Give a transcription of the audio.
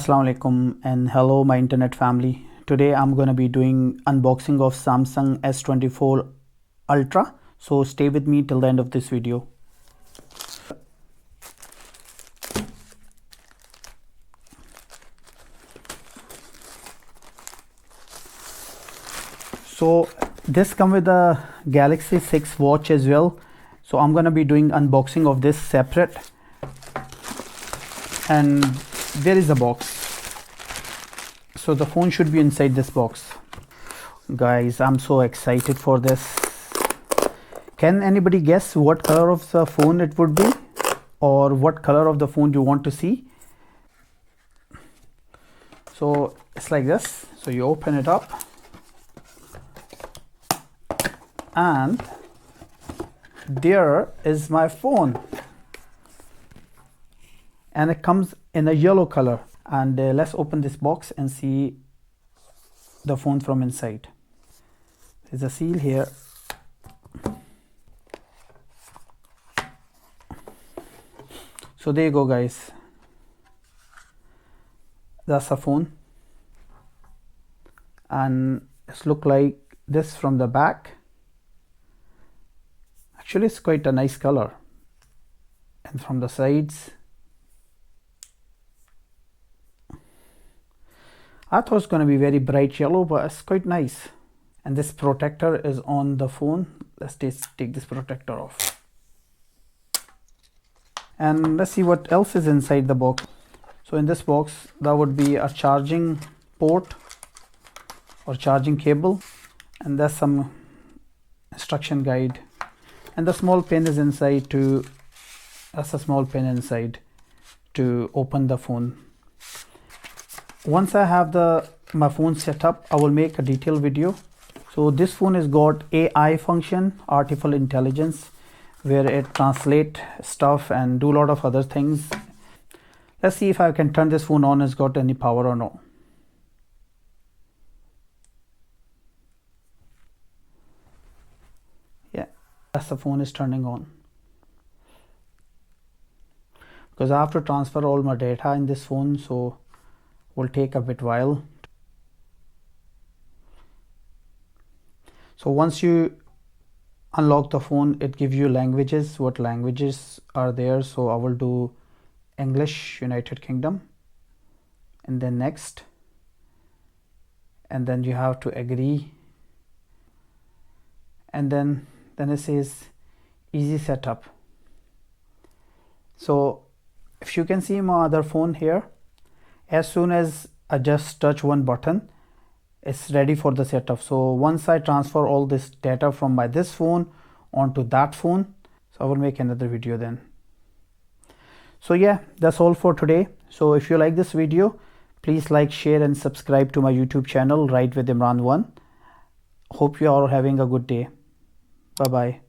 Assalamu alaikum and hello my internet family. Today I'm going to be doing unboxing of Samsung S24 Ultra. So stay with me till the end of this video. So this comes with a Galaxy 6 watch as well. So I'm going to be doing unboxing of this separate. And there is a box. So the phone should be inside this box. Guys, I'm so excited for this. Can anybody guess what color of the phone it would be, or what color of the phone you want to see? So it's like this. So you open it up and there is my phone, and it comes in a yellow color. And let's open this box and see the phone from inside. There's a seal here. So there you go, guys. That's the phone, and it's look like this from the back. Actually, it's quite a nice color, and from the sides, I thought it's going to be very bright yellow, but it's quite nice. And this protector is on the phone. Let's take this protector off. And let's see what else is inside the box. So in this box, there would be a charging port or charging cable. And there's some instruction guide. And the small pin is inside to, that's a small pin inside to open the phone. Once I have my phone set up, I will make a detailed video. So this phone has got AI function, artificial intelligence, where it translate stuff and do a lot of other things. Let's see if I can turn this phone on. It's got any power or no. Yeah, that's the phone is turning on. Because I have to transfer all my data in this phone, so will take a bit while. So once you unlock the phone, it gives you languages, what languages are there. So I will do English, United Kingdom, and then next, and then you have to agree, and then it says easy setup. So if you can see my other phone here, as soon as I just touch one button, it's ready for the setup. So once I transfer all this data from this phone onto that phone, so I will make another video then. So yeah, that's all for today. So if you like this video, please like, share and subscribe to my YouTube channel, Right with Imran 1. Hope you are having a good day. Bye bye.